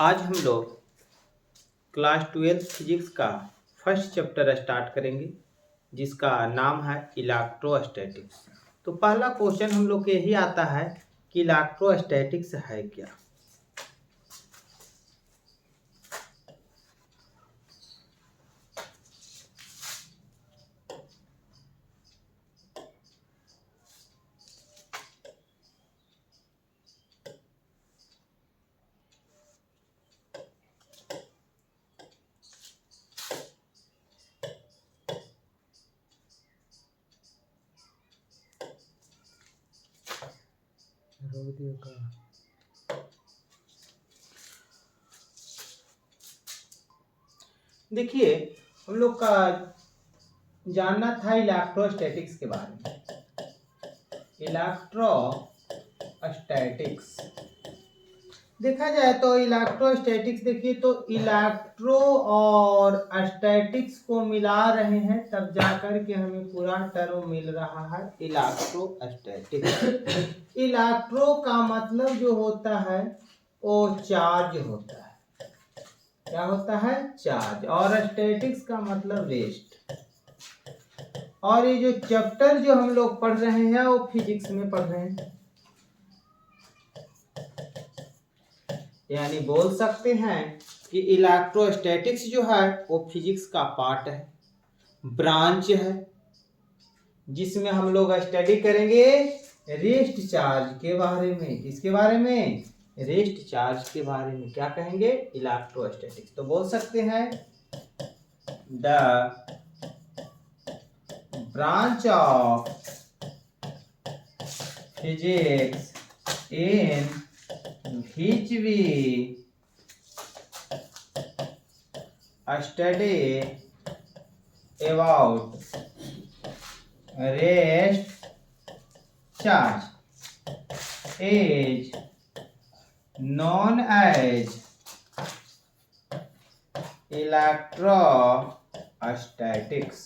आज हम लोग क्लास 12 फिजिक्स का फर्स्ट चैप्टर स्टार्ट करेंगे जिसका नाम है इलेक्ट्रोस्टैटिक्स। तो पहला क्वेश्चन हम लोग को यही आता है कि इलेक्ट्रोस्टैटिक्स है क्या। देखिए, हम लोग का जानना था इलेक्ट्रोस्टैटिक्स के बारे में। इलेक्ट्रोस्टैटिक्स देखा जाए तो इलेक्ट्रोस्टैटिक्स, देखिए तो इलेक्ट्रो और स्टैटिक्स को मिला रहे हैं तब जाकर के हमें पूरा टर्म मिल रहा है इलेक्ट्रोस्टैटिक्स। इलेक्ट्रो का मतलब जो होता है वो चार्ज होता है। क्या होता है? चार्ज। और स्टैटिक्स का मतलब रेस्ट। और ये जो चैप्टर जो हम लोग पढ़ रहे हैं वो फिजिक्स में पढ़ रहे हैं, यानी बोल सकते हैं कि इलेक्ट्रोस्टैटिक्स जो है वो फिजिक्स का पार्ट है, ब्रांच है, जिसमें हम लोग स्टडी करेंगे रेस्ट चार्ज के बारे में। किसके बारे में? रेस्ट चार्ज के बारे में। क्या कहेंगे? इलेक्ट्रोस्टैटिक्स। तो बोल सकते हैं the branch of physics in which we study about rest charge is known as electrostatics.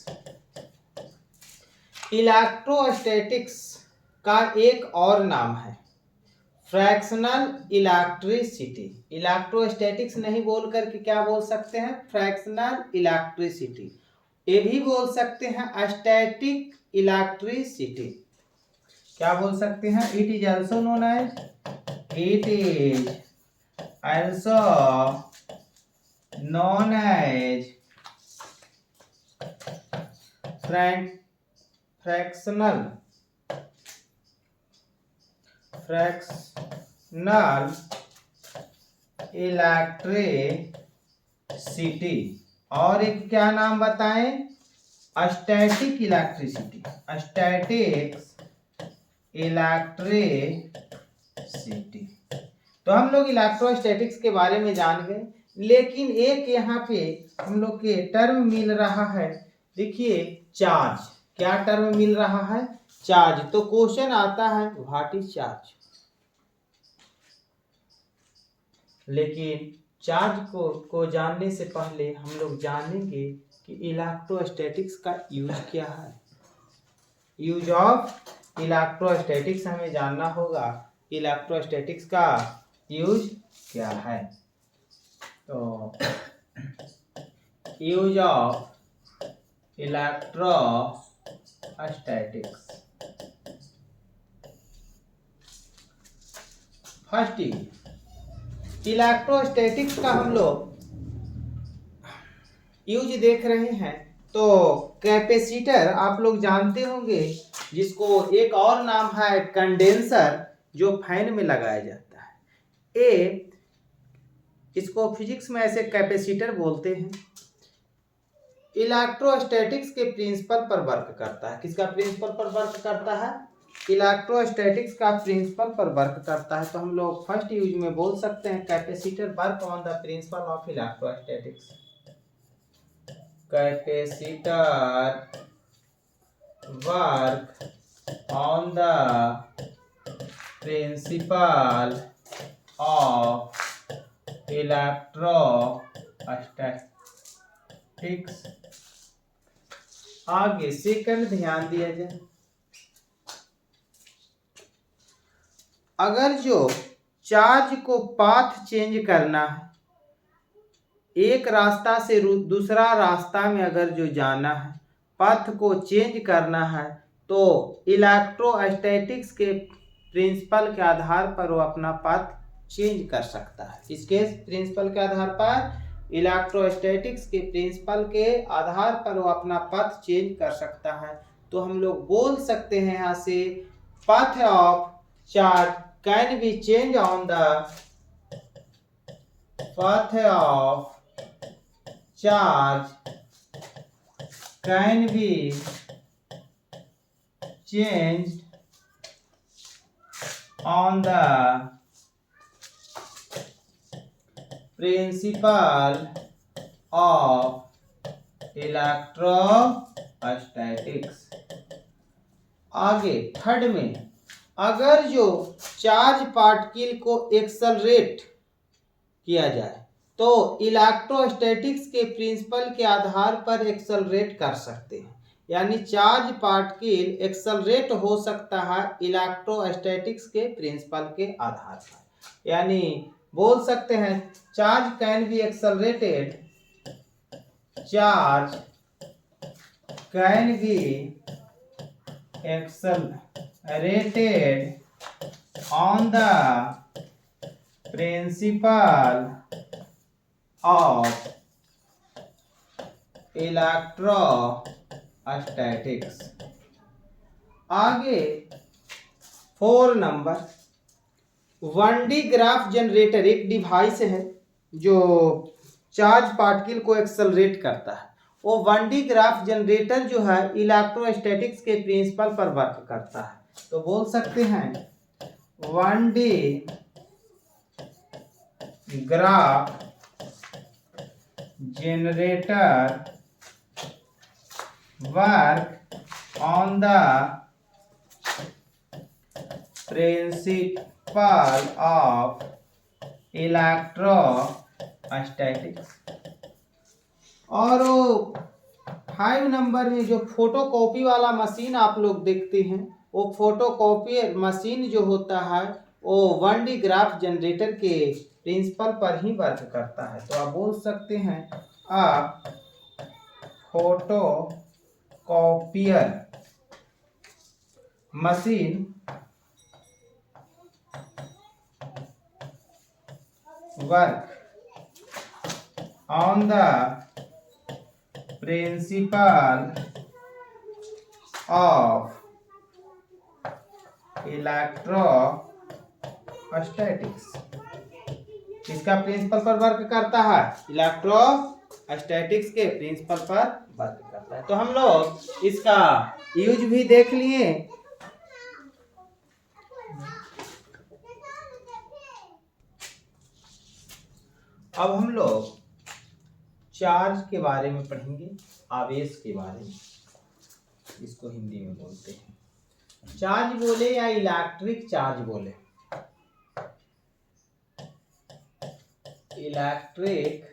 Electrostatics का एक और नाम है फ्रैक्शनल इलेक्ट्रिसिटी। इलेक्ट्रोस्टैटिक्स नहीं बोल करके क्या बोल सकते हैं? Fractional electricity. ये भी बोल सकते हैं स्टैटिक इलेक्ट्रिसिटी। क्या बोल सकते हैं? It is also known as frictional electricity. और एक क्या नाम बताएं? Static electricity. Static electricity. तो हम लोग इलेक्ट्रोस्टैटिक्स के बारे में जान गए, लेकिन एक यहाँ पे हम लोग के टर्म मिल रहा है। देखिए, चार्ज। क्या टर्म मिल रहा है? चार्ज। तो क्वेश्चन आता है व्हाट इज चार्ज। लेकिन चार्ज को जानने से पहले हम लोग जानेंगे कि इलेक्ट्रोस्टैटिक्स का यूज क्या है। यूज ऑफ इलेक्ट्रोस्टैटिक्स हमें जानना होगा। इलेक्ट्रोस्टैटिक्स का यूज क्या है? तो use of electrostatics. First electrostatics का हम लोग यूज देख रहे हैं तो कैपेसिटर आप लोग जानते होंगे, जिसको एक और नाम है कंडेंसर, जो फैन में लगाया जाता है। इसको फिजिक्स में ऐसे कैपेसिटर बोलते हैं। इलेक्ट्रोस्टैटिक्स के प्रिंसिपल पर वर्क करता है। किसका प्रिंसिपल पर वर्क करता है? इलेक्ट्रोस्टैटिक्स का प्रिंसिपल पर वर्क करता है। तो हम लोग फर्स्ट यूज में बोल सकते हैं capacitor work on the principle of electrostatics. Capacitor work on the principle of electrostatics. आगे सेकंड ध्यान दिया जाए, अगर जो चार्ज को पाथ चेंज करना है एक रास्ता से दूसरा रास्ता में अगर जो जाना है, पथ को चेंज करना है, तो इलेक्ट्रोस्टैटिक्स के प्रिंसिपल के आधार पर वो अपना पथ चेंज कर सकता है। किसके प्रिंसिपल के आधार पर? इलेक्ट्रोस्टैटिक्स के प्रिंसिपल के आधार पर वो अपना पथ चेंज कर सकता है। तो हम लोग बोल सकते हैं यहाँ से, path of charge can be changed on the path of charge can be changed on the principle of electrostatics. आगे थर्ड में, अगर जो चार्ज पार्टिकल को एक्सेलरेट किया जाए तो इलेक्ट्रोस्टैटिक्स के प्रिंसिपल के आधार पर एक्सेलरेट कर सकते हैं। यानी चार्ज पार्टिकल एक्सेलरेट हो सकता है इलेक्ट्रोस्टैटिक्स के प्रिंसिपल के आधार पर। यानी बोल सकते हैं, charge can be accelerated, charge can be accelerated on the principle of electrostatics। आगे 4 नंबर, 1D ग्राफ जनरेटर एक डिवाइस है जो चार्ज पार्टिकल को एक्सेलरेट करता है। वो 1D ग्राफ जनरेटर जो है इलेक्ट्रोस्टैटिक्स के प्रिंसिपल पर वर्क करता है। तो बोल सकते हैं 1D graph generator work on the principle of electrostatics. और 5 नंबर में जो फोटोकॉपी वाला मशीन आप लोग देखते हैं, वो फोटोकॉपी मशीन जो होता है वो 1D ग्राफ जनरेटर के प्रिंसिपल पर ही वर्क करता है। तो आप बोल सकते हैं, a photocopier machine work on the principle of electrostatics. किसका प्रिंसिपल पर वर्क करता है? इलेक्ट्रोस्टैटिक्स के प्रिंसिपल पर वर्क करता है। तो हम लोग इसका यूज भी देख लिए। अब हम लोग चार्ज के बारे में पढ़ेंगे, आवेश के बारे में, इसको हिंदी में बोलते हैं। चार्ज बोले या इलेक्ट्रिक चार्ज बोले, इलेक्ट्रिक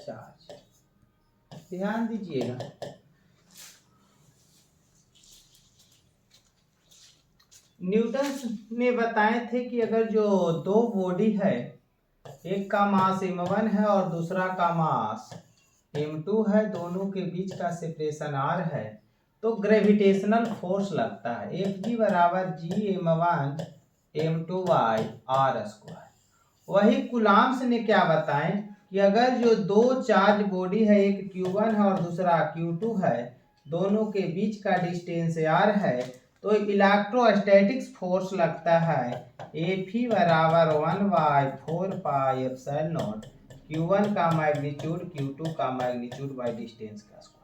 चार्ज, ध्यान दीजिएगा। न्यूटन ने बताए थे कि अगर जो दो बॉडी है, एक का मास m1 है और दूसरा का मास m2 है, दोनों के बीच का सेपरेशन r है, तो ग्रेविटेशनल फोर्स लगता है Fg बराबर G(m1 m2 by r²। वही कूलॉम्स ने क्या बताएं कि अगर जो दो चार्ज बॉडी है, एक Q1 है और दूसरा Q2 है, दोनों के बीच का डिस्टेंस r है, तो इलेक्ट्रोस्टैटिक्स फोर्स लगता है Fe बराबर 1/4πε0 Q1 का मैग्नीट्यूड Q2 का मैग्नीट्यूड बाई डिस्टेंस का स्क्वायर।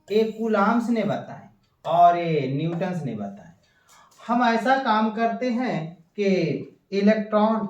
ये कूलॉम्स ने बताए और ये न्यूटन्स ने बताए। हम ऐसा काम करते हैं कि इलेक्ट्रॉन,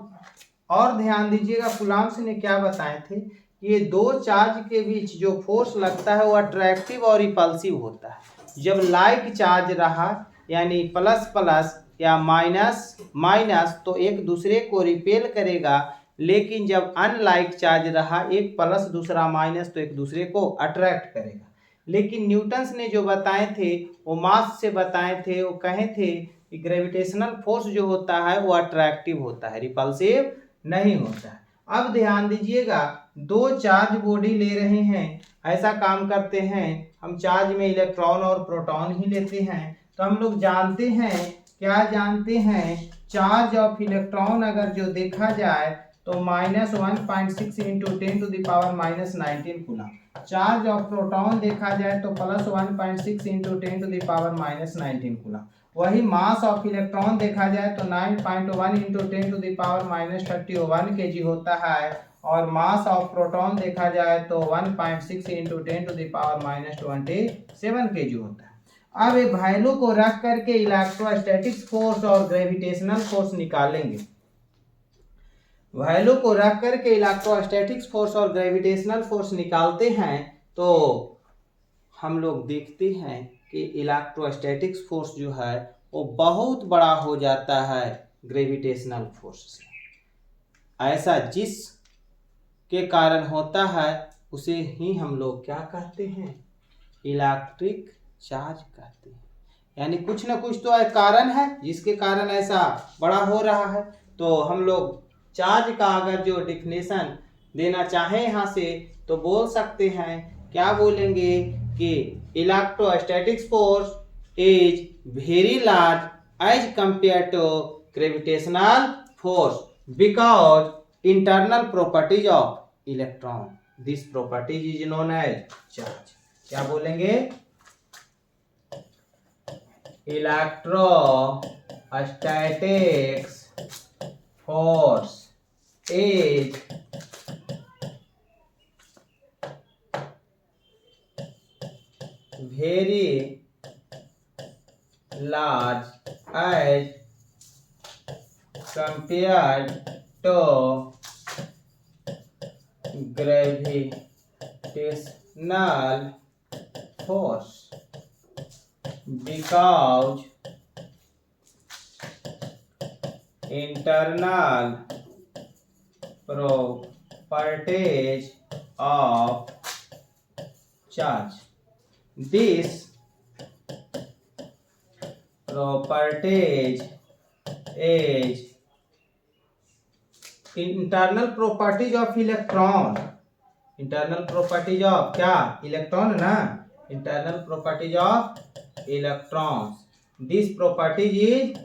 और ध्यान दीजिएगा कूलॉम्स ने क्या बताए थे, ये दो चार्ज के बीच जो फोर्स लगता है वो अट्रैक्टिव और रिपल्सिव होता है। जब लाइक चार्ज रहा यानी प्लस प्लस या माइनस माइनस तो एक दूसरे को रिपेल करेगा, लेकिन जब अनलाइक चार्ज रहा, एक प्लस दूसरा माइनस, तो एक दूसरे को अट्रैक्ट करेगा। लेकिन न्यूटन्स ने जो बताए थे वो मास से बताए थे। वो कहे थे कि ग्रेविटेशनल फोर्स जो होता है वो अट्रैक्टिव होता है, रिपल्सिव नहीं होता है। अब ध्यान दीजिएगा, दो चार्ज बॉडी ले रहे हैं, ऐसा काम करते हैं हम चार्ज में इलेक्ट्रॉन और प्रोटॉन ही लेते हैं। तो हम लोग जानते हैं, क्या जानते हैं, चार्ज ऑफ इलेक्ट्रॉन अगर जो देखा जाए तो -1.6 into 10⁻⁻19 coulomb. Charge of proton देखा जाए तो +1.6 इंटू 10⁻⁻19 कूलम। वही मास ऑफ इलेक्ट्रॉन देखा जाए तो 9.1 इंटू 10⁻31 kg होता है, और मास ऑफ प्रोटॉन देखा जाए तो 1.6 इंटू 10⁻27 kg होता है। अब ये वैल्यू को रख करके इलेक्ट्रोस्टैटिक्स फोर्स और ग्रेविटेशनल फोर्स निकालेंगे। वैल्यू को रख करके इलेक्ट्रोस्टैटिक्स फोर्स और ग्रेविटेशनल फोर्स निकालते हैं तो हम लोग देखते हैं कि इलेक्ट्रोस्टैटिक्स फोर्स जो है वो बहुत बड़ा हो जाता है ग्रेविटेशनल फोर्स से। ऐसा जिस के कारण होता है उसे ही हम लोग क्या कहते हैं, इलेक्ट्रिक चार्ज कहते हैं। यानी कुछ ना कुछ तो एक कारण है जिसके कारण ऐसा बड़ा हो रहा है। तो हम लोग चार्ज का अगर जो डिफिनेशन देना चाहें यहाँ से तो बोल सकते हैं, क्या बोलेंगे कि electrostatics force is very large as compare to gravitational force because internal properties of electron, this properties is known as charge. क्या बोलेंगे, electrostatics force is very large as compared to gravitational force because internal properties of charge. This properties is internal properties of electron, internal properties of क्या, electron ना, internal properties of electrons. This properties is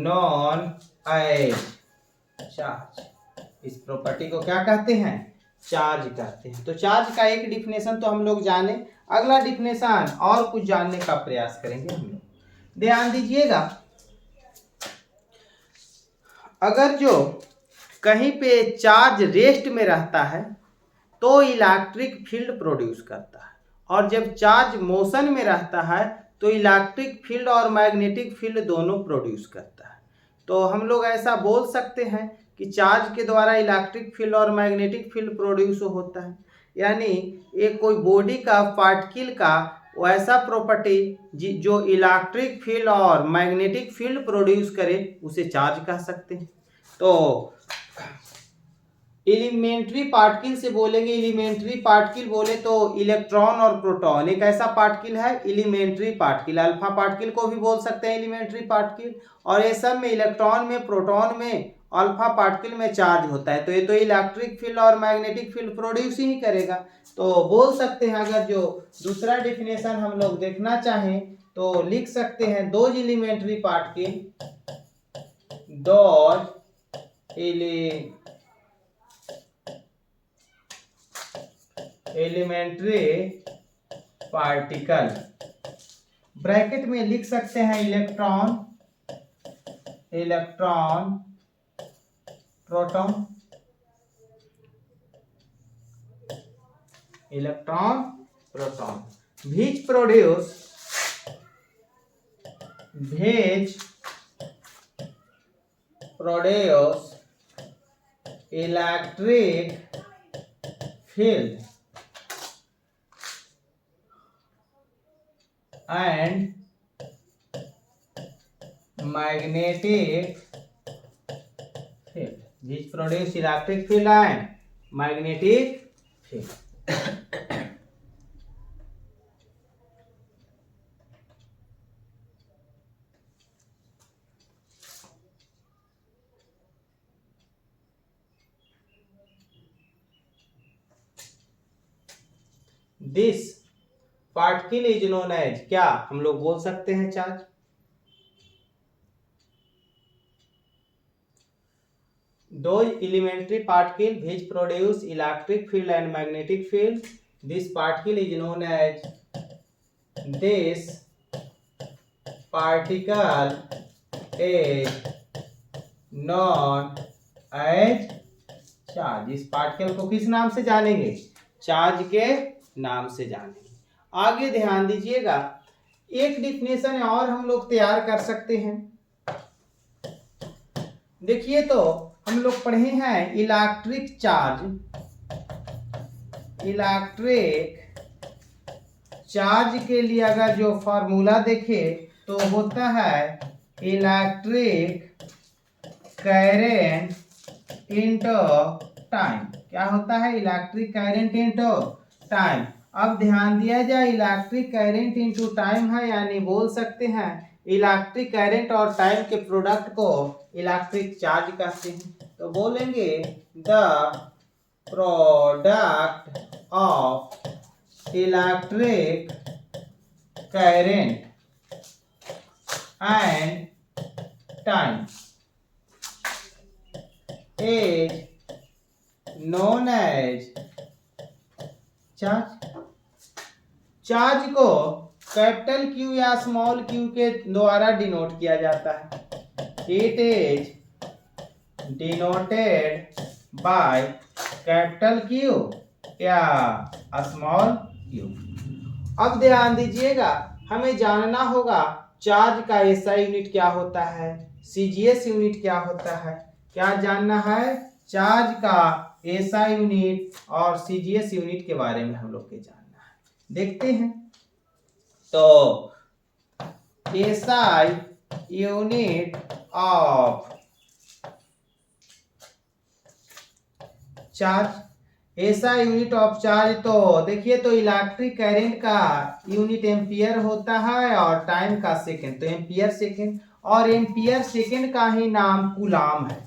known as charge. इस property को क्या कहते हैं, charge कहते हैं। तो चार्ज का एक डिफिनेशन तो हम लोग जाने, अगला डिफिनेशन और कुछ जानने का प्रयास करेंगे हम लोग। ध्यान दीजिएगा, अगर जो कहीं पे चार्ज रेस्ट में रहता है तो इलेक्ट्रिक फील्ड प्रोड्यूस करता है, और जब चार्ज मोशन में रहता है तो इलेक्ट्रिक फील्ड और मैग्नेटिक फील्ड दोनों प्रोड्यूस करता है। तो हम लोग ऐसा बोल सकते हैं कि चार्ज के द्वारा इलेक्ट्रिक फील्ड और मैग्नेटिक फील्ड प्रोड्यूस होता है। यानी एक कोई बॉडी का पार्टिकल का वैसा प्रॉपर्टी जो इलेक्ट्रिक फील्ड और मैग्नेटिक फील्ड प्रोड्यूस करे उसे चार्ज कह सकते हैं। तो एलिमेंट्री पार्टिकल से बोलेंगे, एलिमेंट्री पार्टिकल बोले तो इलेक्ट्रॉन और प्रोटॉन एक ऐसा पार्टिकल है एलिमेंट्री पार्टिकल, अल्फा पार्टिकल को भी बोल सकते हैं एलिमेंट्री पार्टिकल, और ये सब में इलेक्ट्रॉन में, प्रोटॉन में, अल्फा पार्टिकल में चार्ज होता है। तो ये तो इलेक्ट्रिक फील्ड और मैग्नेटिक फील्ड प्रोड्यूस ही करेगा। तो बोल सकते हैं, अगर जो दूसरा डेफिनेशन हम लोग देखना चाहें तो लिख सकते हैं, दो एलिमेंट्री पार्टिकल, दो एलिमेंट्री पार्टिकल, ब्रैकेट में लिख सकते हैं electron, electron, proton, electron, proton, which produce electric field and magnetic field, which produce electric field and magnetic field. This particle is known as, क्या हम लोग बोल सकते हैं charge. Those elementary particles which produce electric field and magnetic field, this particle is known as, this particle is known as charge. इस particle को किस नाम से जानेंगे, चार्ज के नाम से जानेंगे। आगे ध्यान दीजिएगा, एक डिफिनेशन और हम लोग तैयार कर सकते हैं। देखिए तो हम लोग पढ़े हैं इलेक्ट्रिक चार्ज, इलेक्ट्रिक चार्ज के लिए अगर जो फॉर्मूला देखे तो होता है इलेक्ट्रिक करंट इनटू टाइम। क्या होता है, इलेक्ट्रिक करंट इनटू टाइम। अब ध्यान दिया जाए, इलेक्ट्रिक करंट इनटू टाइम है, यानी बोल सकते हैं इलेक्ट्रिक करंट और टाइम के प्रोडक्ट को इलेक्ट्रिक चार्ज कहते हैं। तो बोलेंगे the product of electric current and time is known as charge. Charge को कैपिटल क्यू या स्मॉल क्यू के द्वारा डिनोट किया जाता है। It is denoted by capital Q या स्मॉल क्यू। अब ध्यान दीजिएगा, हमें जानना होगा चार्ज का एसआई यूनिट क्या होता है, सीजीएस यूनिट क्या होता है। क्या जानना है, चार्ज का एसआई यूनिट और सीजीएस यूनिट के बारे में हम लोग के जानना है। देखते हैं तो SI unit of charge, SI unit of charge, तो देखिए तो इलेक्ट्रिक करंट का यूनिट एम्पियर होता है और टाइम का सेकंड, तो एम्पियर सेकंड, और एम्पियर सेकंड का ही नाम कूलाम है।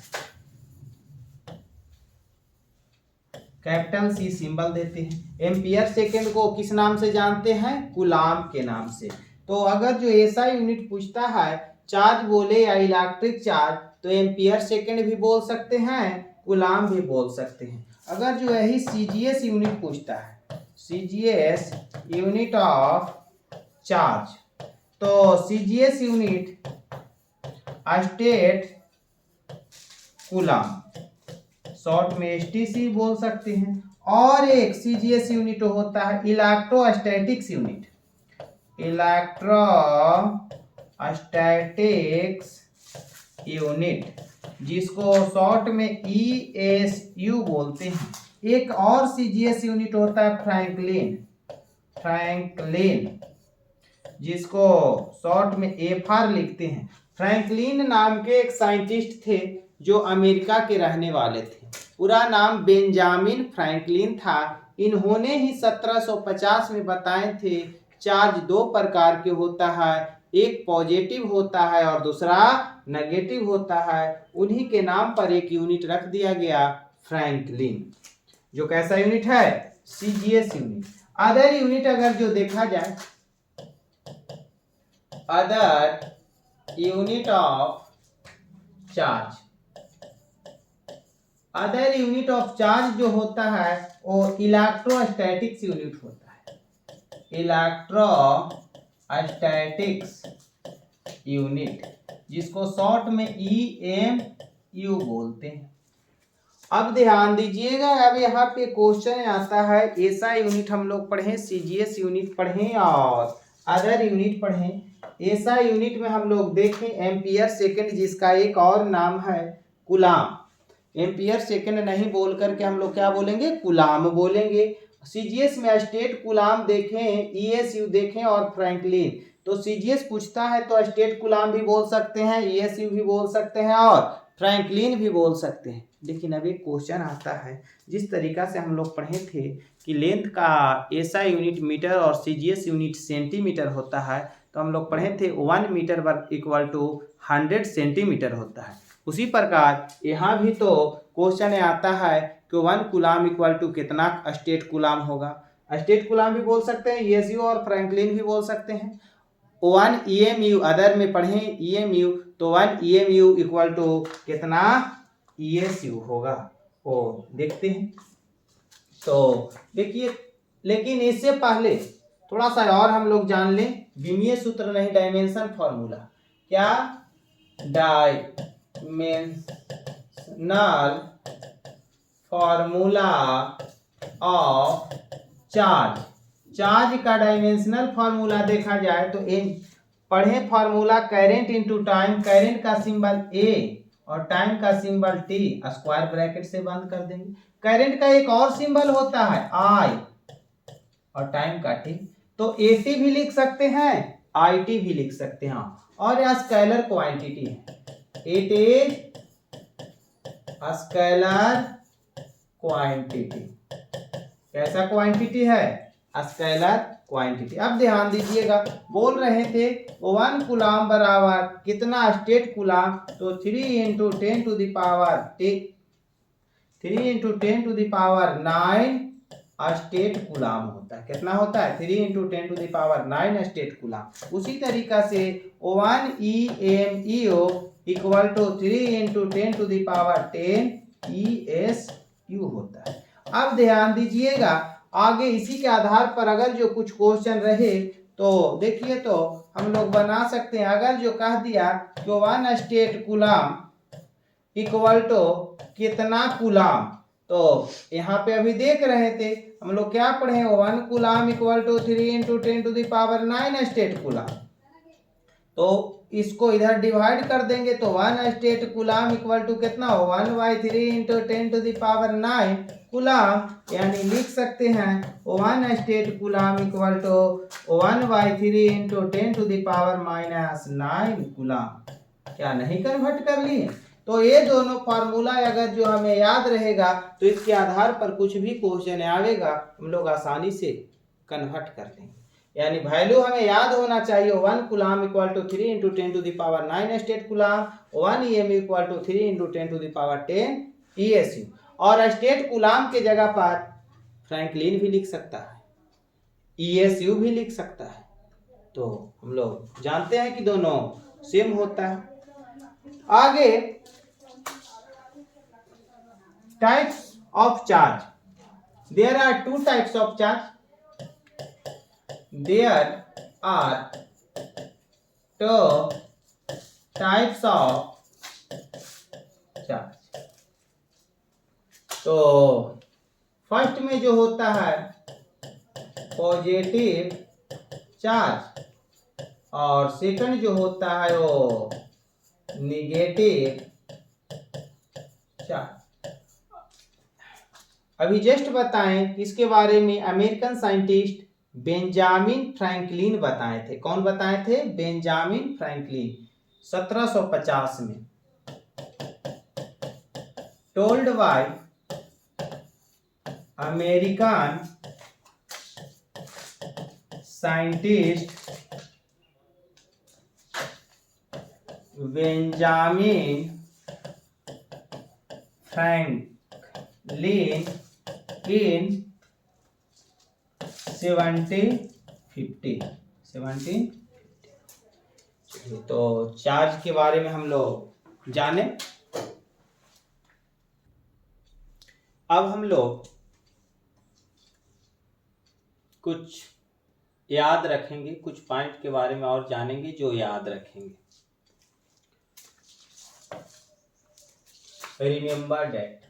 कैपिटल सी सिंबल देते हैं। एम्पियर सेकंड को किस नाम से जानते हैं, कूलाम के नाम से। तो अगर जो एसआई यूनिट पूछता है, चार्ज बोले या इलेक्ट्रिक चार्ज, तो एम्पियर सेकंड भी बोल सकते हैं, कूलाम भी बोल सकते हैं। अगर जो यही सीजीएस यूनिट पूछता है, सीजीएस यूनिट ऑफ चार्ज, तो CGS unit state coulomb, short में एसटीसी बोल सकते हैं। और एक सीजीएस यूनिट होता है इलेक्ट्रोस्टैटिक्स यूनिट, इलेक्ट्रोस्टैटिक्स यूनिट, जिसको शॉर्ट में ईएसयू बोलते हैं। एक और सीजीएस यूनिट होता है फ्रैंकलिन, फ्रैंकलिन, जिसको शॉर्ट में एफआर लिखते हैं। फ्रैंकलिन नाम के एक साइंटिस्ट थे जो अमेरिका के रहने वाले थे। पूरा नाम बेंजामिन फ्रैंकलिन था। इन्होंने ही 1750 में बताए थे चार्ज दो प्रकार के होता है, एक पॉजिटिव होता है और दूसरा नेगेटिव होता है। उन्हीं के नाम पर एक यूनिट रख दिया गया फ्रैंकलिन, जो कैसा यूनिट है, सीजीएस यूनिट। अदर यूनिट अगर जो देखा जाए, other unit of charge, other unit of charge जो होता है वो इलेक्ट्रोस्टैटिक्स यूनिट होता है, इलेक्ट्रोस्टैटिक्स यूनिट, जिसको शॉर्ट में ईएमयू बोलते हैं। अब ध्यान दीजिएगा, अब यहाँ पे क्वेश्चन आता है, एसआई यूनिट हम लोग पढ़े, सीजीएस यूनिट पढ़े और अदर यूनिट पढ़े। एसआई यूनिट में हम लोग देखें एम्पियर सेकंड, जिसका एक और नाम है कूलाम। एम्पियर सेकंड नहीं बोल करके हम लोग क्या बोलेंगे, कूलाम बोलेंगे। सीजीएस में स्टेट कूलाम देखें, ईएसयू देखें और फ्रैंकलिन। तो सीजीएस पूछता है तो स्टेट कूलाम भी बोल सकते हैं, ईएसयू भी बोल सकते हैं और फ्रैंकलिन भी बोल सकते हैं। लेकिन अभी क्वेश्चन आता है, जिस तरीका से हम लोग पढ़े थे कि लेंथ का एसआई यूनिट मीटर और सीजीएस यूनिट सेंटीमीटर होता है, तो हम लोग पढ़े थे 1 मीटर वर्ग इक्वल टू 100 सेंटीमीटर होता है। उसी प्रकार यहाँ भी तो क्वेश्चन आता है कि 1 कूलाम इक्वल टू कितना स्टेट कूलाम होगा। स्टेट कूलाम भी बोल सकते हैं, ESU और फ्रैंकलिन भी बोल सकते हैं। 1 EMU अदर में पढ़ें EMU, तो 1 EMU इक्वल टू कितना ESU होगा, वो देखते हैं। तो देखिए, लेकिन इससे पहले थोड़ा सा और हम लोग जान लें विमीय सूत्र नहीं, डायमेंशन फॉर्मूला। क्या? Dimensional formula of charge. Charge का डायमेंशनल फॉर्मूला देखा जाए तो पढ़े formula current into time, current का सिंबल A और टाइम का सिंबल T, स्क्वायर ब्रैकेट से बंद कर देंगे। करंट का एक और सिंबल होता है I और टाइम का T, तो AT भी लिख सकते हैं, IT भी लिख सकते हैं, और यह स्केलर क्वांटिटी है। It is scalar quantity. कैसा क्वांटिटी है? Scalar quantity. अब ध्यान दीजिएगा, बोल रहे थे 1 कूलाम बराबर कितना स्टेट कूलाम, तो 3 × 10 to the power 9 stat coulomb होता है। कितना होता है? 3 × 10 to the power 9 stat coulomb. उसी तरीका से 1 EMEO equal to 3 × 10 to the power 10 ESU होता है। अब ध्यान दीजिएगा, आगे इसी के आधार पर अगर जो कुछ क्वेश्चन रहे तो देखिए, तो हम लोग बना सकते हैं। अगर जो कह दिया कि 1 स्टेट कूलाम इक्वल टू कितना कूलाम, तो यहाँ पे अभी देख रहे थे हम लोग क्या पढ़े, 1 coulomb equal to 3 × 10 to the power 9 stat coulomb. तो इसको इधर डिवाइड कर देंगे तो 1 स्टेट कूलाम इक्वल टू कितना हो, 1/3 × 10 टू द पावर 9 कूलाम, यानी लिख सकते हैं 1 stat coulomb equal to 1/3 × 10 to the power -9 coulomb. क्या नहीं कन्वर्ट कर लिए? तो ये दोनों फार्मूला अगर जो हमें याद रहेगा तो इसके आधार पर कुछ भी क्वेश्चन आवेगा हम लोग आसानी से कन्वर्ट कर लेंगे। यानी वैल्यू हमें याद होना चाहिए, 1 coulomb equal to 3 × 10 to the power 9 stat coulomb, 1 EM equal to 3 × 10 to the power 10 ESU। और स्टेट कूलाम के जगह पर फ्रैंकलिन भी लिख सकता है, ESU भी लिख सकता है। तो हम लोग जानते हैं कि दोनों सेम होता है। आगे types of charge, there are 2 types of charge. There are 2 types of charge। तो फर्स्ट में जो होता है पॉजिटिव चार्ज और सेकंड जो होता है वो निगेटिव चार्ज। अभी जस्ट बताएं इसके बारे में, अमेरिकन साइंटिस्ट बेंजामिन फ्रैंकलिन बताए थे। कौन बताए थे? बेंजामिन फ्रैंकलिन, 1750 में। Told by American scientist Benjamin Franklin in 1750। तो चार्ज के बारे में हम लोग जाने। अब हम लोग कुछ याद रखेंगे, कुछ पॉइंट के बारे में और जानेंगे जो याद रखेंगे। Remember that,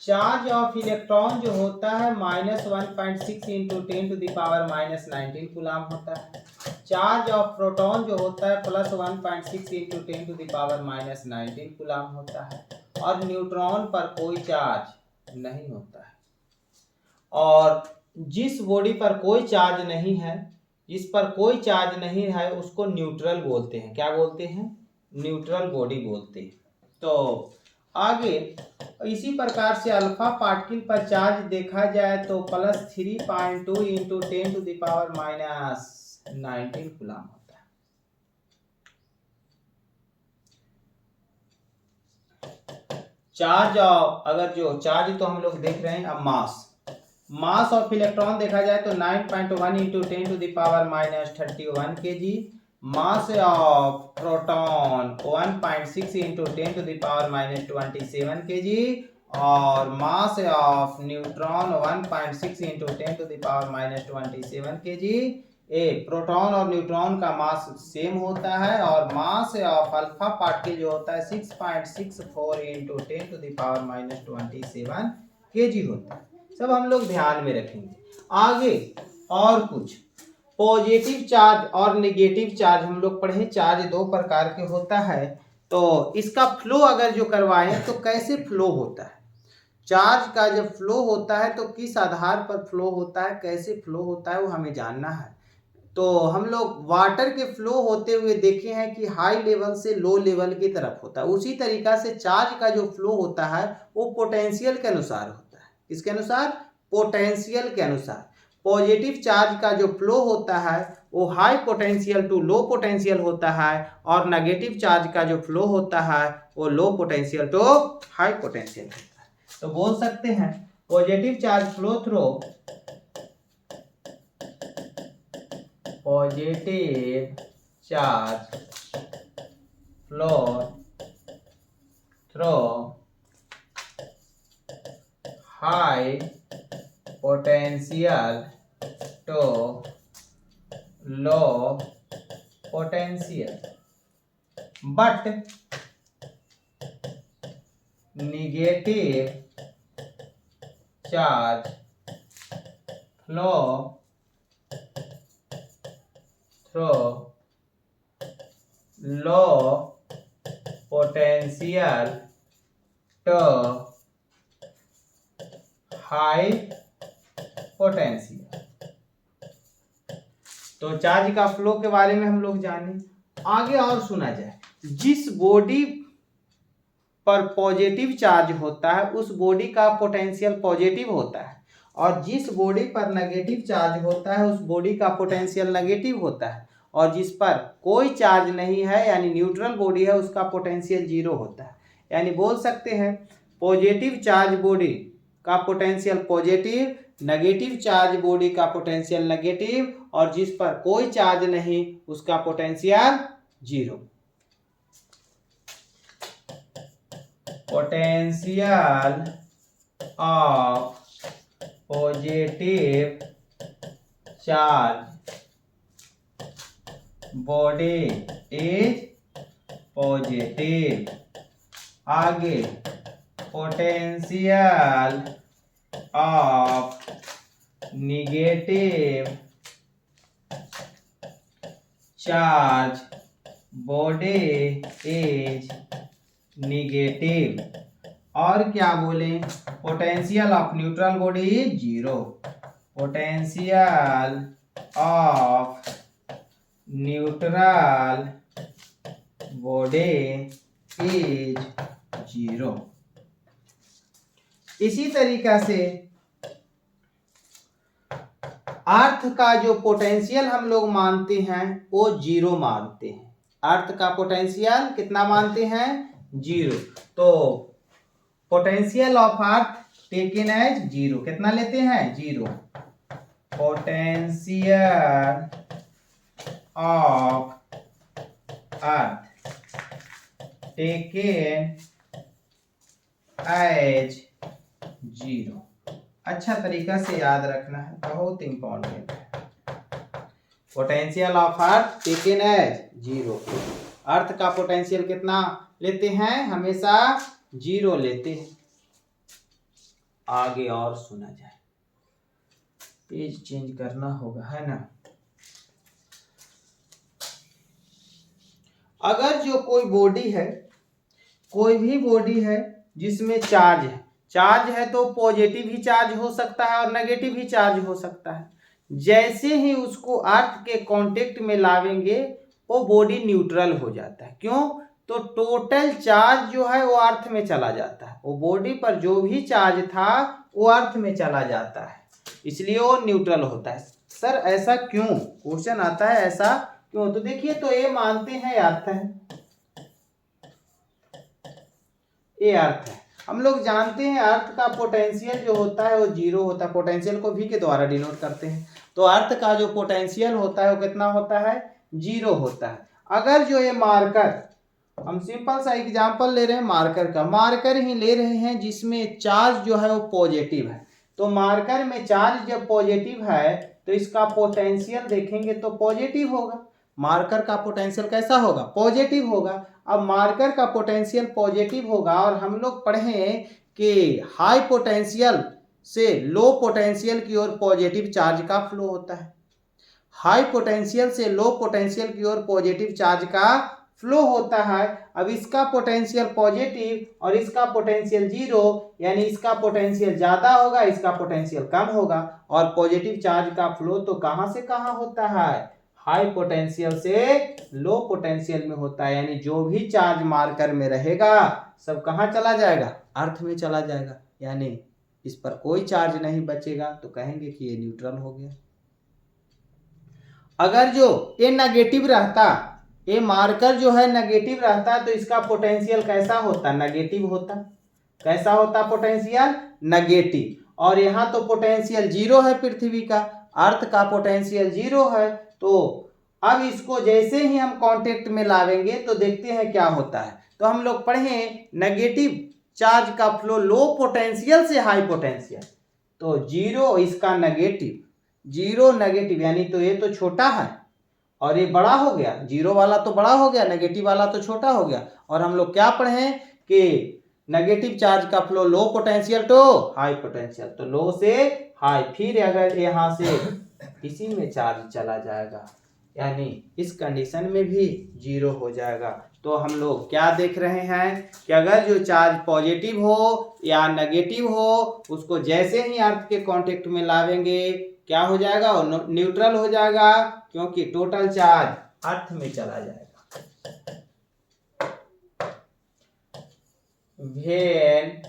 charge of electron जो होता है -1.6 × 10 टू द पावर -19 कूलाम होता है। चार्ज ऑफ प्रोटॉन जो होता है +1.6 × 10 टू द पावर -19 कूलाम होता है। और न्यूट्रॉन पर कोई चार्ज नहीं होता है। और जिस बॉडी पर कोई चार्ज नहीं है, जिस पर कोई चार्ज नहीं है उसको न्यूट्रल बोलते हैं। क्या बोलते हैं? न्यूट्रल बॉडी बोलते हैं। तो आगे इसी प्रकार से अल्फा पार्टिकल पर चार्ज देखा जाए तो +3.2 × 10 टू द पावर -19 कूलाम होता है। चार्ज अगर जो चार्ज तो हम लोग देख रहे हैं। अब मास ऑफ इलेक्ट्रॉन देखा जाए तो 9.1 into 10⁻31 kg। Mass of proton 1.6 into 10⁻27 kg। और mass of neutron 1.6 into 10⁻27 kg। Proton और न्यूट्रॉन का मास सेम होता है और मास ऑफ अल्फा पार्टिकल जो होता है 6.64 इंटू 10⁻27 kg होता है। सब हम लोग ध्यान में रखेंगे। आगे और कुछ पॉजिटिव चार्ज और नेगेटिव चार्ज हम लोग पढ़े। चार्ज दो प्रकार के होता है, तो इसका फ्लो अगर जो करवाएं तो कैसे फ्लो होता है। चार्ज का जब फ्लो होता है तो किस आधार पर फ्लो होता है, कैसे फ्लो होता है, वो हमें जानना है। तो हम लोग वाटर के फ्लो होते हुए देखे हैं कि हाई लेवल से लो लेवल की तरफ होता है। उसी तरीका से चार्ज का जो फ्लो होता है वो पोटेंशियल के अनुसार होता है। किसके अनुसार? पोटेंशियल के अनुसार। पॉजिटिव चार्ज का जो फ्लो होता है वो high potential to low potential होता है और नेगेटिव चार्ज का जो फ्लो होता है वो low potential to high potential होता है। तो बोल सकते हैं positive charge flow through positive charge flow through high potential to low potential, but negative charge flow through low potential to high potential. तो चार्ज का फ्लो के बारे में हम लोग जाने। आगे और सुना जाए, जिस बॉडी पर पॉजिटिव चार्ज होता है उस बॉडी का पोटेंशियल पॉजिटिव होता है और जिस बॉडी पर नेगेटिव चार्ज होता है उस बॉडी का पोटेंशियल नेगेटिव होता है और जिस पर कोई चार्ज नहीं है यानी न्यूट्रल बॉडी है उसका पोटेंशियल जीरो होता है। यानी बोल सकते हैं पॉजिटिव चार्ज बॉडी का potential positive, negative charge body का पोटेंशियल नेगेटिव और जिस पर कोई चार्ज नहीं उसका potential zero. Potential of positive charge body is positive. आगे potential of negative charge body is negative. और क्या बोले, potential of neutral body is zero. Potential of neutral body is zero. इसी तरीका से अर्थ का जो पोटेंशियल हम लोग मानते हैं वो जीरो मानते हैं। अर्थ का पोटेंशियल कितना मानते हैं? जीरो। तो potential of earth taken as zero. कितना लेते हैं? Zero. Potential of earth taken as zero. अच्छा तरीका से याद रखना है, बहुत इंपॉर्टेंट है। Potential of earth taken as zero. Earth का पोटेंशियल कितना लेते हैं? हमेशा जीरो लेते हैं। आगे और सुना जाए, पेज चेंज करना होगा, है ना। अगर जो कोई बॉडी है, कोई भी बॉडी है जिसमें चार्ज है, चार्ज है तो पॉजिटिव ही चार्ज हो सकता है और नेगेटिव ही चार्ज हो सकता है। जैसे ही उसको अर्थ के कांटेक्ट में लावेंगे वो बॉडी न्यूट्रल हो जाता है। क्यों? तो टोटल चार्ज जो है वो अर्थ में चला जाता है। वो बॉडी पर जो भी चार्ज था वो अर्थ में चला जाता है, इसलिए वो न्यूट्रल होता है। सर ऐसा क्यों? क्वेश्चन आता है ऐसा क्यों? तो देखिए, तो ये मानते हैं अर्थ है, ये अर्थ है हम लोग जानते हैं अर्थ का पोटेंशियल जो होता है वो जीरो होता है, पोटेंशियल को V के द्वारा डिनोट करते हैं। तो अर्थ का जो पोटेंशियल होता है वो कितना होता है, जीरो होता है। अगर जो ये मार्कर, हम सिंपल सा एग्जांपल ले रहे हैं मार्कर का, मार्कर ही ले रहे हैं जिसमें चार्ज जो है वो पॉजिटिव है। तो मार्कर में चार्ज जब पॉजिटिव है तो इसका पोटेंशियल देखेंगे तो पॉजिटिव होगा। मार्कर का पोटेंशियल कैसा होगा, पॉजिटिव होगा। अब मार्कर का पोटेंशियल पॉजिटिव होगा और हम लोग पढ़े कि हाई पोटेंशियल से लो पोटेंशियल की ओर पॉजिटिव चार्ज का फ्लो होता है। हाई पोटेंशियल से लो पोटेंशियल की ओर पॉजिटिव चार्ज का फ्लो होता है। अब इसका पोटेंशियल पॉजिटिव और इसका पोटेंशियल जीरो, यानी इसका पोटेंशियल ज्यादा होगा, इसका पोटेंशियल कम होगा। और पॉजिटिव चार्ज का फ्लो तो कहां से कहां होता है, हाई पोटेंशियल से लो पोटेंशियल में होता है। यानी जो भी चार्ज मार्कर में रहेगा सब कहां चला जाएगा, अर्थ में चला जाएगा। यानी इस पर कोई चार्ज नहीं बचेगा, तो कहेंगे कि ये न्यूट्रल हो गया। अगर जो ये नेगेटिव रहता, ये मार्कर जो है नेगेटिव रहता, तो इसका पोटेंशियल कैसा होता, नेगेटिव होता। कैसा होता पोटेंशियल, नेगेटिव। और यहाँ तो पोटेंशियल जीरो है, पृथ्वी का अर्थ का पोटेंशियल जीरो है। तो अब इसको जैसे ही हम कांटेक्ट में लावेंगे तो देखते हैं क्या होता है। तो हम लोग पढ़े नेगेटिव चार्ज का फ्लो लो पोटेंशियल से हाई पोटेंशियल, तो जीरो इसका नेगेटिव, जीरो नेगेटिव, यानी तो ये तो छोटा है और ये बड़ा हो गया। जीरो वाला तो बड़ा हो गया, नेगेटिव वाला तो छोटा हो गया। और हम लोग क्या पढ़े कि नेगेटिव चार्ज का flow low potential to high potential, तो लो से हाई। फिर अगर यहाँ से इसी में चार्ज चला जाएगा, यानी इस कंडीशन में भी जीरो हो जाएगा। तो हम लोग क्या देख रहे हैं कि अगर जो चार्ज पॉजिटिव हो या नेगेटिव हो, उसको जैसे ही अर्थ के कांटेक्ट में लावेंगे क्या हो जाएगा, न्यूट्रल हो जाएगा, क्योंकि टोटल चार्ज अर्थ में चला जाएगा। व्हेन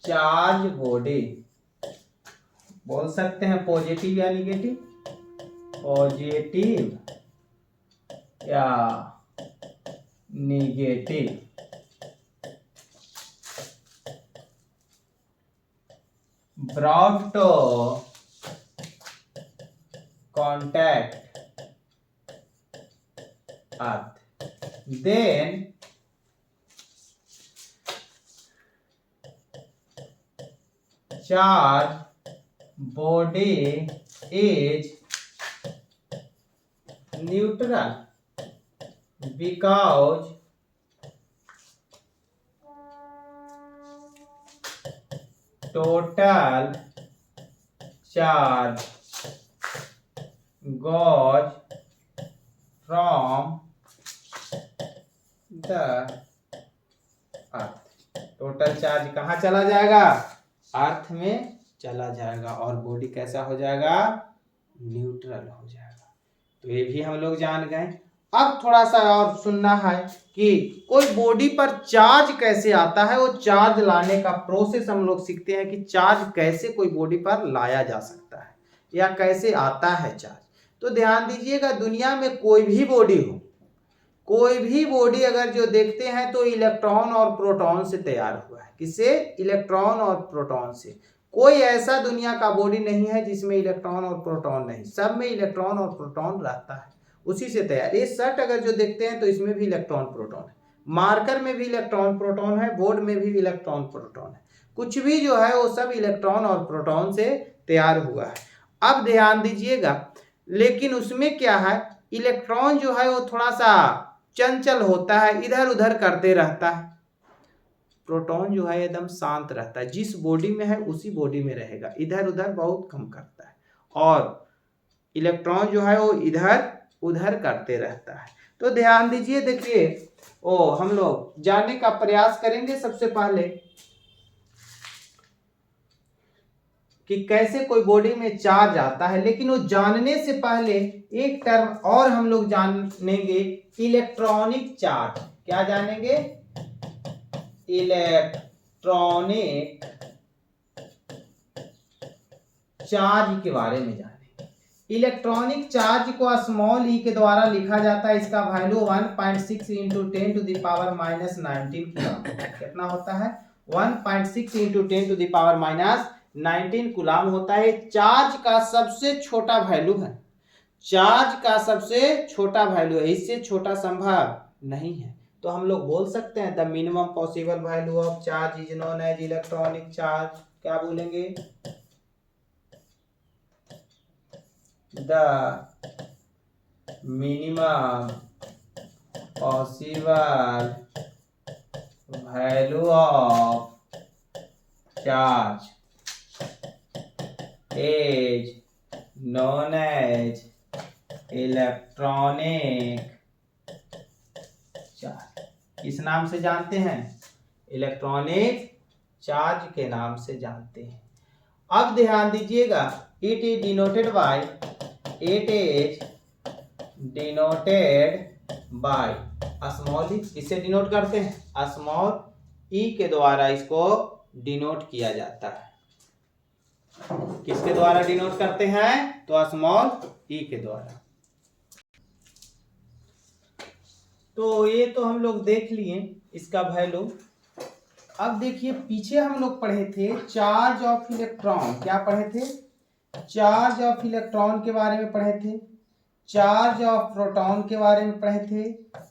चार्ज बॉडी, बोल सकते हैं पॉजिटिव या निगेटिव, पॉजिटिव या negative, brought to contact earth, then charge body is neutral because total charge goes from the earth. Total charge कहाँ चला जाएगा, अर्थ में चला जाएगा, और बॉडी कैसा हो जाएगा, न्यूट्रल हो जाएगा। तो ये भी हम लोग जान गए। अब थोड़ा सा और सुनना है कि कोई बॉडी पर चार्ज कैसे आता है, वो चार्ज लाने का प्रोसेस हम लोग सीखते हैं कि चार्ज कैसे कोई बॉडी पर लाया जा सकता है या कैसे आता है चार्ज। तो ध्यान दीजिएगा, दुनिया में कोई भी बॉडी हो, कोई भी बॉडी अगर जो देखते हैं तो इलेक्ट्रॉन और प्रोटॉन से तैयार हुआ है। किससे, इलेक्ट्रॉन और प्रोटॉन से। कोई ऐसा दुनिया का बॉडी नहीं है जिसमें इलेक्ट्रॉन और प्रोटॉन नहीं, सब में इलेक्ट्रॉन और प्रोटॉन रहता है, उसी से तैयार। ये शर्ट अगर जो देखते हैं तो इसमें भी इलेक्ट्रॉन प्रोटॉन है, मार्कर में भी इलेक्ट्रॉन प्रोटॉन है, बोर्ड में भी इलेक्ट्रॉन प्रोटॉन है। कुछ भी जो है वो सब इलेक्ट्रॉन और प्रोटॉन से तैयार हुआ है। अब ध्यान दीजिएगा, लेकिन उसमें क्या है, इलेक्ट्रॉन जो है वो थोड़ा सा चंचल होता है, इधर उधर करते रहता है। प्रोटॉन जो है एकदम शांत रहता है, जिस बॉडी में है उसी बॉडी में रहेगा, इधर उधर बहुत कम करता है। और इलेक्ट्रॉन जो है वो इधर उधर करते रहता है। तो ध्यान दीजिए, देखिए हम लोग जानने का प्रयास करेंगे सबसे पहले कि कैसे कोई बॉडी में चार्ज आता है। लेकिन वो जानने से पहले एक टर्म और हम लोग जानेंगे, इलेक्ट्रॉनिक चार्ज। क्या जानेंगे, इलेक्ट्रॉनिक चार्ज के बारे में जानेंगे। इलेक्ट्रॉनिक चार्ज को स्मॉल ई के द्वारा लिखा जाता है। इसका value 1.6 into 10 to the power minus 19 coulomb कितना होता है? 1.6 into 10 to the power minus 19 coulomb होता है। चार्ज का सबसे छोटा वैल्यू है, चार्ज का सबसे छोटा वैल्यू है, इससे छोटा संभव नहीं है। तो हम लोग बोल सकते हैं the minimum possible value of charge is known as electronic charge. क्या बोलेंगे? The minimum possible value of charge is known as electronic charge. किस नाम से जानते हैं? इलेक्ट्रॉनिक चार्ज के नाम से जानते हैं। अब ध्यान दीजिएगा, it is denoted by, it is denoted by small e. किससे डिनोट करते हैं? स्मॉल ई के द्वारा इसको डिनोट किया जाता है। किसके द्वारा डिनोट करते हैं? तो स्मॉल ई के द्वारा। तो ये तो हम लोग देख लिए इसका वैल्यू। अब देखिए पीछे हम लोग पढ़े थे चार्ज ऑफ इलेक्ट्रॉन। क्या पढ़े थे? चार्ज ऑफ इलेक्ट्रॉन के बारे में पढ़े थे, चार्ज ऑफ प्रोटॉन के बारे में पढ़े थे,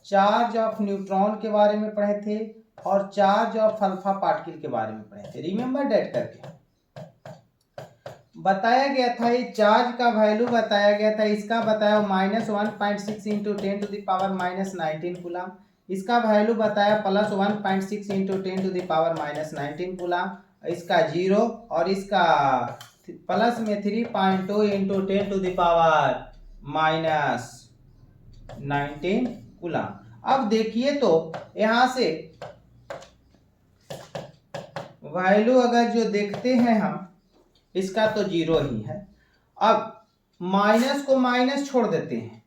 चार्ज ऑफ न्यूट्रॉन के बारे में पढ़े थे और चार्ज ऑफ अल्फा पार्टिकल के बारे में पढ़े थे। रिमेंबर डेट करके बताया गया था, ये चार्ज का वैल्यू बताया गया था। इसका बताया -1.6 into 10 to the power minus 19 coulomb. इसका वैल्यू बताया +1.6 into 10 to the power minus 19 coulomb. इसका 0 और इसका प्लस में 3.2 into 10 to the power minus 19 coulomb. अब देखिए तो यहां से वैल्यू अगर जो देखते हैं हम, इसका तो 0 ही है। अब माइनस को माइनस छोड़ देते हैं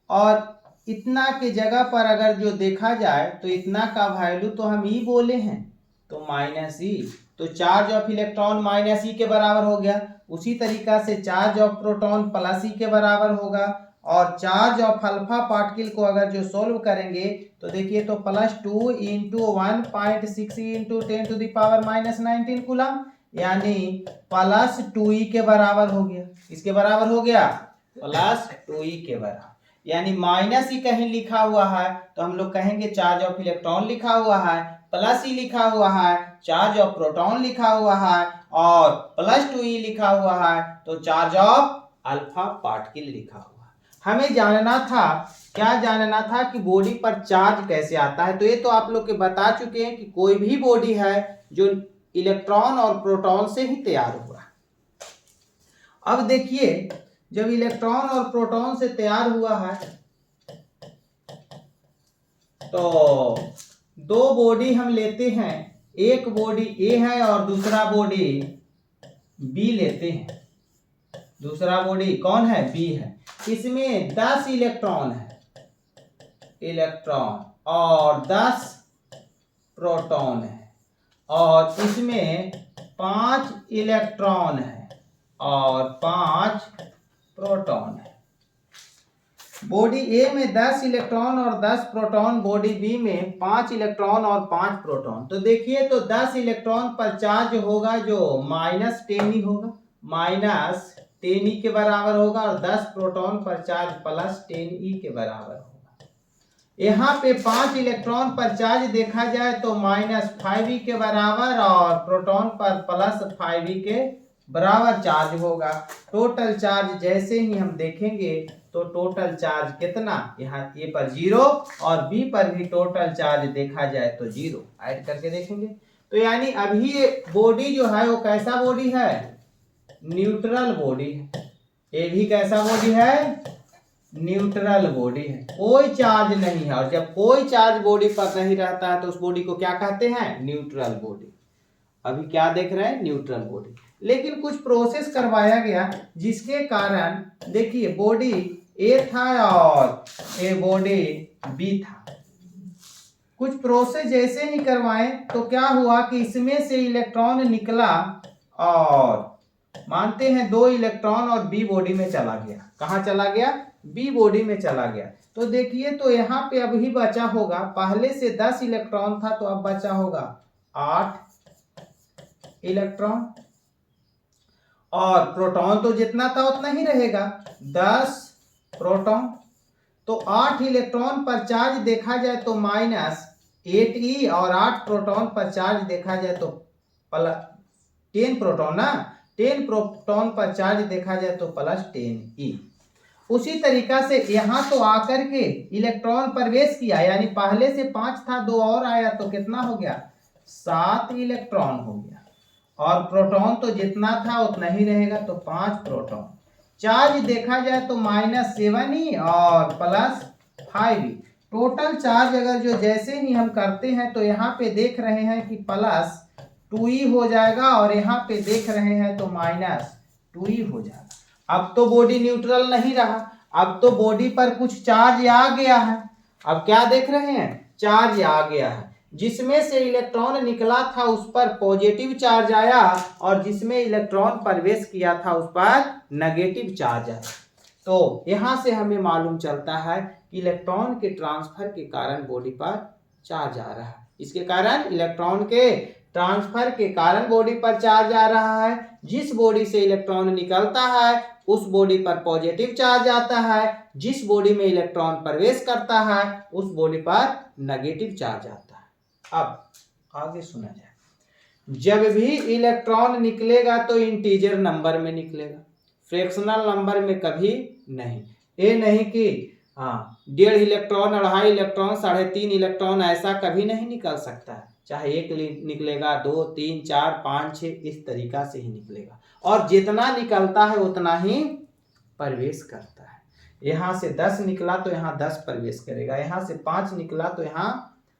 और इतना के जगह पर अगर जो देखा जाए तो इतना का वैल्यू तो हम ई बोले हैं, तो माइनस ई। तो चार्ज ऑफ इलेक्ट्रॉन माइनस ई के बराबर हो गया। उसी तरीका से चार्ज ऑफ प्रोटॉन प्लस ई के बराबर होगा। और चार्ज ऑफ अल्फा पार्टिकल को अगर जो सोल्व करेंगे तो देखिए तो +2 into 1.6 into 10 to the power minus 19 coulomb, यानी +2e के बराबर हो गया। इसके बराबर हो गया +2e के बराबर। यानी माइनस ई कहीं लिखा हुआ है तो हम लोग कहेंगे चार्ज ऑफ इलेक्ट्रॉन लिखा हुआ है, प्लस ई लिखा हुआ है चार्ज ऑफ प्रोटॉन लिखा हुआ है और +2e लिखा हुआ है तो चार्ज ऑफ अल्फा पार्टिकल लिखा हुआ है। हमें जानना था, क्या जानना था कि बॉडी पर चार्ज कैसे आता है। तो ये तो आप लोग के बता चुके हैं कि कोई भी बॉडी है जो इलेक्ट्रॉन और प्रोटॉन से ही तैयार हुआ। अब देखिए जब इलेक्ट्रॉन और प्रोटॉन से तैयार हुआ है तो दो बॉडी हम लेते हैं, एक बॉडी ए है और दूसरा बॉडी बी लेते हैं। दूसरा बॉडी कौन है? बी है। इसमें 10 इलेक्ट्रॉन है, इलेक्ट्रॉन और 10 प्रोटॉन है और इसमें 5 इलेक्ट्रॉन है और 5 प्रोटॉन है। बॉडी ए में 10 इलेक्ट्रॉन और 10 प्रोटॉन, बॉडी बी में 5 इलेक्ट्रॉन और 5 प्रोटॉन। तो देखिए तो 10 इलेक्ट्रॉन पर चार्ज होगा जो -10e होगा, -10e के बराबर होगा और 10 प्रोटॉन पर चार्ज +10e के बराबर होगा। यहाँ पे 5 इलेक्ट्रॉन पर चार्ज देखा जाए तो -5e के बराबर और प्रोटॉन पर +5e के बराबर चार्ज होगा। टोटल चार्ज जैसे ही हम देखेंगे तो टोटल चार्ज कितना, यहाँ ए पर 0 और बी पर भी टोटल चार्ज देखा जाए तो 0 ऐड करके देखेंगे। तो यानी अभी बॉडी जो है वो कैसा बॉडी है? न्यूट्रल बॉडी है। ये भी कैसा बॉडी है? न्यूट्रल बॉडी है, कोई चार्ज नहीं है। और जब कोई चार्ज बॉडी पर नहीं रहता है तो उस बॉडी को क्या कहते हैं? Neutral body. अभी क्या देख रहे हैं? Neutral body. लेकिन कुछ प्रोसेस करवाया गया जिसके कारण देखिए बॉडी ए था और ए बॉडी बी था। कुछ प्रोसेस जैसे ही करवाए तो क्या हुआ कि इसमें से इलेक्ट्रॉन निकला और मानते हैं 2 इलेक्ट्रॉन और बी बॉडी में चला गया। कहाँ चला गया? बी बॉडी में चला गया। तो देखिए तो यहाँ पे अभी बचा होगा, पहले से 10 इलेक्ट्रॉन था तो अब बचा होगा 8 इलेक्ट्रॉन, और प्रोटॉन तो जितना था उतना ही रहेगा, 10 प्रोटॉन। तो 8 इलेक्ट्रॉन पर चार्ज देखा जाए तो -8e, और 8 प्रोटॉन पर चार्ज देखा जाए तो 10 प्रोटॉन ना, 10 प्रोटॉन पर चार्ज देखा जाए तो +10e। उसी तरीका से यहाँ तो आकर के इलेक्ट्रॉन प्रवेश किया, यानी पहले से 5 था, 2 और आया तो कितना हो गया? 7 इलेक्ट्रॉन हो गया, और प्रोटॉन तो जितना था उतना ही रहेगा, तो 5 प्रोटॉन। चार्ज देखा जाए तो -7e और +5e। टोटल चार्ज अगर जो जैसे ही हम करते हैं तो यहाँ पे देख रहे हैं कि +2e हो जाएगा, और यहाँ पे देख रहे हैं तो -2e हो जाएगा। अब तो बॉडी न्यूट्रल नहीं रहा, अब तो बॉडी पर कुछ चार्ज आ गया है। अब क्या देख रहे हैं? चार्ज आ गया है, जिसमें से इलेक्ट्रॉन निकला था उस पर पॉजिटिव चार्ज आया, और जिसमें इलेक्ट्रॉन प्रवेश किया था उस पर नेगेटिव चार्ज आया। तो यहाँ से हमें मालूम चलता है कि इलेक्ट्रॉन के ट्रांसफर के कारण बॉडी पर चार्ज आ रहा है। इसके कारण इलेक्ट्रॉन के ट्रांसफर के कारण बॉडी पर चार्ज आ रहा है। जिस बॉडी से इलेक्ट्रॉन निकलता है उस बॉडी पर पॉजिटिव चार्ज आता है, जिस बॉडी में इलेक्ट्रॉन प्रवेश करता है उस बॉडी पर नेगेटिव चार्ज आता है। अब आगे सुना जाए। जब भी इलेक्ट्रॉन निकलेगा तो इंटीजर नंबर में निकलेगा, फ्रैक्शनल नंबर में कभी नहीं। ये नहीं कि 1.5 इलेक्ट्रॉन, 2.5 इलेक्ट्रॉन, 3.5 इलेक्ट्रॉन, ऐसा कभी नहीं निकल सकता है। चाहे 1 निकलेगा, 2, 3, 4, 5, 6, इस तरीका से ही निकलेगा, और जितना निकलता है उतना ही प्रवेश करता है। यहाँ से 10 निकला तो यहाँ 10 प्रवेश करेगा, यहाँ से 5 निकला तो यहाँ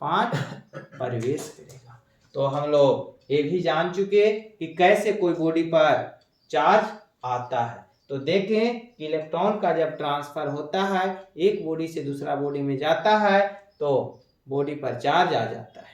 5 प्रवेश करेगा। तो हम लोग ये भी जान चुके कि कैसे कोई बॉडी पर चार्ज आता है। तो देखें कि इलेक्ट्रॉन का जब ट्रांसफर होता है, एक बॉडी से दूसरा बॉडी में जाता है, तो बॉडी पर चार्ज आ जाता है।